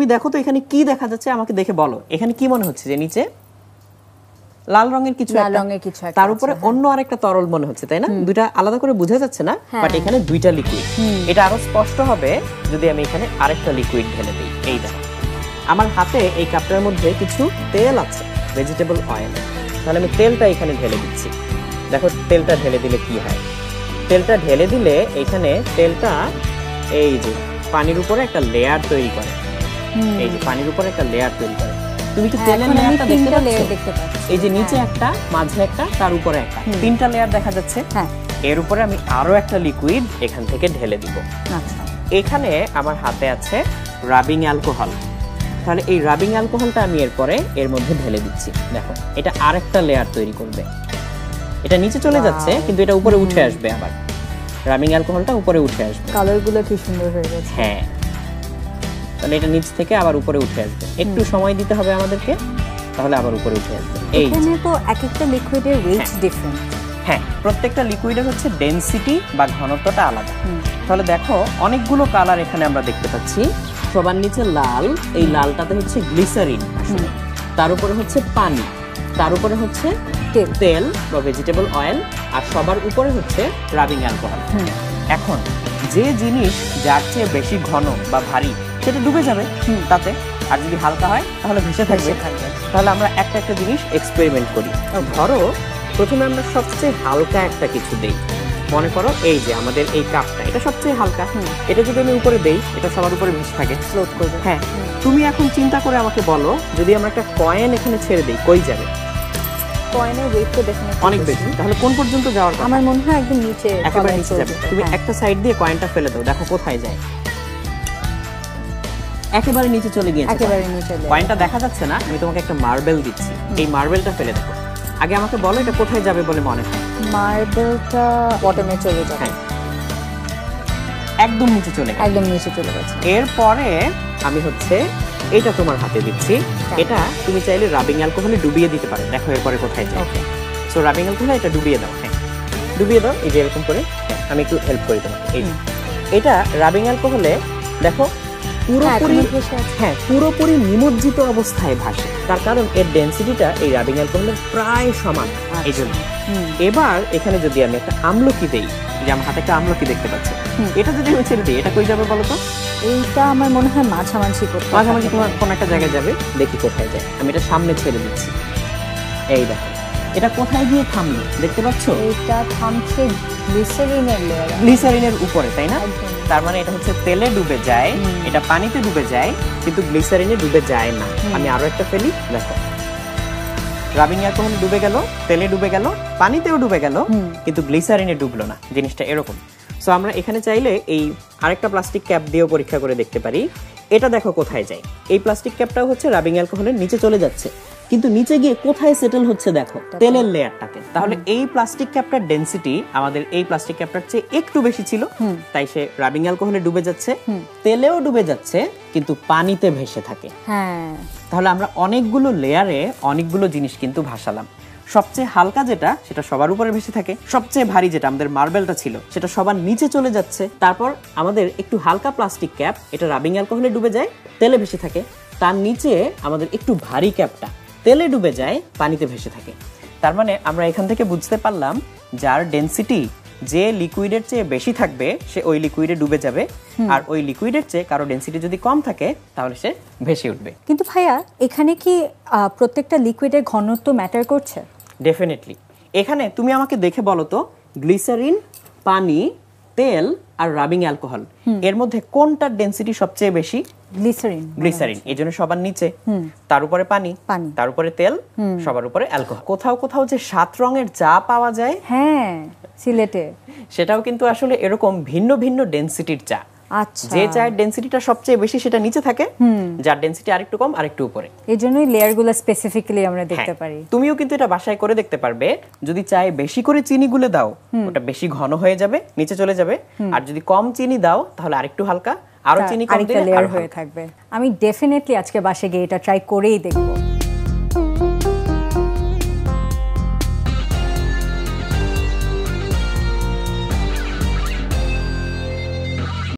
তুমি দেখো তো এখানে কি দেখা যাচ্ছে আমাকে দেখে বলো। এখানে কি মনে হচ্ছে যে নিচে লাল রঙের কিছু একটা, তার উপরে অন্য আরেকটা তরল মনে হচ্ছে, তাই না? দুইটা আলাদা করে বোঝা যাচ্ছে না, বাট এখানে দুইটা লিকুইড। এটা আরো স্পষ্ট হবে যদি আমি এখানে আরেকটা লিকুইড ঢেলে দিই। এই দেখো আমার হাতে এই কাপটার মধ্যে কিছু তেল আছে, ভেজিটেবল অয়েল। তাহলে আমি তেলটা এখানে ঢেলে দিচ্ছি। দেখো তেলটা ঢেলে দিলে কি হয়। তেলটা ঢেলে দিলে এখানে তেলটা এই যে পানির উপরে একটা লেয়ার তৈরি করে। এই যে পানির উপরে একটা লেয়ার তৈরি করে। তুমি কি তেলের লেয়ারটা দেখতে পাচ্ছ? এই যে নিচে একটা, মাঝে একটা, তার উপরে একটা, তিনটা লেয়ার দেখা যাচ্ছে। এর উপরে আমি আরো একটা লিকুইড এখান থেকে ঢেলে দিব। আচ্ছা, এখানে আমার হাতে আছে রাবিং অ্যালকোহল। তাহলে এই রাবিং অ্যালকোহলটা আমি এরপরে এর মধ্যে ঢেলে দিচ্ছি। দেখো এটা আরেকটা লেয়ার তৈরি করবে। এটা নিচে চলে যাচ্ছে কিন্তু এটা উপরে উঠে আসবে। আবার রাবিং অ্যালকোহলটা উপরে উঠে আসবে। কালারগুলো কি সুন্দর হয়ে গেছে। হ্যাঁ, তাহলে এটা নিচ থেকে আবার উপরে উঠে আসবে। একটু সময় দিতে হবে আমাদেরকে, তাহলে আবার উপরে উঠে আসবে। এখানে তো এক একটা লিকুইডের ওয়েট ডিফারেন্ট। হ্যাঁ, প্রত্যেকটা লিকুইডের হচ্ছে ডেনসিটি বা ঘনত্বটা আলাদা। তাহলে দেখো অনেকগুলো কালার এখানে আমরা দেখতে পাচ্ছি। সবার নিচে লাল, এই লালটাতে হচ্ছে গ্লিসারিন, তার উপরে হচ্ছে পানি, তার উপরে হচ্ছে তেল বা ভেজিটেবল অয়েল, আর সবার উপরে হচ্ছে রাবিং অ্যালকোহল। এখন যে জিনিস যার চেয়ে বেশি ঘন বা ভারী সেটা ডুবে যাবে তাতে, আর যদি হালকা হয় তাহলে ভেসে থাকবে। তাহলে আমরা একটা একটা জিনিস এক্সপেরিমেন্ট করি। ধরো প্রথমে আমরা সবচেয়ে হালকা একটা কিছু দেই। মনে করো এই যে আমাদের এই কাপটা, এটা সবচেয়ে হালকা। এটা যদি আমি উপরে দেই, এটা সবার উপরে ভেসে থাকে, ফ্লোট করবে। হ্যাঁ, তুমি এখন চিন্তা করে আমাকে বলো, যদি আমরা একটা কয়েন এখানে ছেড়ে দেই, কই যাবে? কয়েনের ওয়েট তো ডেফিনেটলি অনেক বেশি। তাহলে কোন পর্যন্ত যাওয়ার কথা? আমার মনে হয় একদম নিচে, একেবারে নিচে যাবে। তুমি একটা সাইড দিয়ে কয়েনটা ফেলে দাও, দেখো কোথায় যায়। একেবারে নিচে চলে গিয়েছে। একেবারে নিচে। কয়েনটা দেখা যাচ্ছে না। আমি তোমাকে একটা মার্বেল দিচ্ছি, এই মার্বেলটা ফেলে দেখো। আগে আমাকে বলো এটা কোথায় যাবে বলে মনে হয়? মার্বেলটা বটমে চলে যাবে। হ্যাঁ, একদম নিচে চলে গেছে। একদম নিচে চলে গেছে। এরপরে আমি হচ্ছে এটা তোমার হাতে দিচ্ছি। এটা তুমি চাইলে রাবিং অ্যালকোহলে ডুবিয়ে দিতে পারো। দেখো এরপরে কোথায় যায়। সো রাবিং অ্যালকোহলে এটা ডুবিয়ে দাও। হ্যাঁ, ডুবিয়ে দাও। এই যে এরকম করে। আমি একটু হেল্প করি তোমাকে। এই যে এটা রাবিং অ্যালকোহলে দেখো পুরোপুরি নিমজ্জিত অবস্থায় ভাসে। তার কারণ এর ডেনসিটিটা এই রাবিং অ্যালকোহলের প্রায় সমান। এই জন্য এবার এখানে যদি আমি একটা আমলকি দেই, যে আমার হাতে একটা আমলকি দেখতে পাচ্ছি, এটা যদি আমি ছেড়ে দিই, এটা কই যাবে বলো তো? এইটা আমার মনে হয় মাঝামাঝি তোমার কোন একটা জায়গায় যাবে। দেখি কোথায় যায়। আমি এটা সামনে ছেড়ে দিচ্ছি। এই দেখো এটা কোথায় গিয়ে থামলো দেখতে পাচ্ছ? এটা থামছে গ্লিসারিনের লেয়ার, গ্লিসারিনের উপরে, তাই না? তার মানে এটা হচ্ছে তেলে ডুবে যায়, এটা পানিতে ডুবে যায়, কিন্তু গ্লিসারিনে ডুবে যায় না। আমি আরো একটা ফেলি, দেখো রাবিং অ্যালকোহল ডুবে গেল, তেলে ডুবে গেল, পানিতেও ডুবে গেল, কিন্তু গ্লিসারিনে ডুবলো না। জিনিসটা এরকম। সো আমরা এখানে চাইলে এই আরেকটা প্লাস্টিক ক্যাপ দিয়েও পরীক্ষা করে দেখতে পারি। এটা দেখো কোথায় যায়। এই প্লাস্টিক ক্যাপটাও হচ্ছে রাবিং অ্যালকোহলের নিচে চলে যাচ্ছে, কিন্তু নিচে গিয়ে কোথায় সেটেল হচ্ছে দেখো, তেলের লেয়ারটাতে। তাহলে এই প্লাস্টিক ক্যাপটার ডেনসিটি আমাদের এই প্লাস্টিক ক্যাপটার চেয়ে একটু বেশি ছিল, তাই সে রাবিং অ্যালকোহলে ডুবে যাচ্ছে, তেলেও ডুবে যাচ্ছে, কিন্তু পানিতে ভেসে থাকে। তাহলে আমরা অনেকগুলো লেয়ারে অনেকগুলো জিনিস কিন্তু ভাসালাম। সবচেয়ে হালকা যেটা, সেটা সবার উপরে ভেসে থাকে। সবচেয়ে ভারী যেটা আমাদের মার্বেলটা ছিল, সেটা সবার নিচে চলে যাচ্ছে। তারপর আমাদের একটু হালকা প্লাস্টিক ক্যাপ, এটা রাবিং অ্যালকোহলে ডুবে যায়, তেলে ভেসে থাকে। তার নিচে আমাদের একটু ভারী ক্যাপটা তেলে ডুবে যায়, পানিতে ভেসে থাকে। তার মানে আমরা এখান থেকে বুঝতে পারলাম যার ডেনসিটি যে লিকুইডের চেয়ে বেশি থাকবে সে ওই লিকুইডে ডুবে যাবে, আর ওই লিকুইডের চেয়ে কারো ডেনসিটি যদি কম থাকে তাহলে সে ভেসে উঠবে। কিন্তু ভাইয়া এখানে কি প্রত্যেকটা লিকুইডের ঘনত্ব ম্যাটার করছে? ডেফিনেটলি। এখানে তুমি আমাকে দেখে বলো তো, গ্লিসারিন, পানি, তেল আর রাবিং অ্যালকোহল, এর মধ্যে কোনটার ডেনসিটি সবচেয়ে বেশি? গ্লিসারিন। গ্লিসারিন, এই জন্য সবার নিচে, তার উপরে পানি, তার উপরে তেল, সবার উপরে অ্যালকোহল। কোথাও কোথাও যে 7 রঙের চা পাওয়া যায়, হ্যাঁ সিলেটে, সেটাও কিন্তু আসলে এরকম ভিন্ন ভিন্ন ডেনসিটির চা। আচ্ছা, যে চায়ের ডেনসিটিটা সবচেয়ে বেশি সেটা নিচে থাকে, যার ডেনসিটি আরেকটু কম আরেকটু উপরে। এইজন্যই লেয়ারগুলো স্পেসিফিক্যালি আমরা দেখতে পারি। তুমিও কিন্তু এটা বাসায় করে দেখতে পারবে। যদি চায়ে বেশি করে চিনি গুলে দাও, ওটা বেশি ঘন হয়ে যাবে, নিচে চলে যাবে। আর যদি কম চিনি দাও তাহলে আরেকটু হালকা, আরো চিনি কম দিলে লেয়ার হয়ে থাকবে। আমি ডেফিনেটলি আজকে বাসায় গিয়ে এটা ট্রাই করেই দেখবো।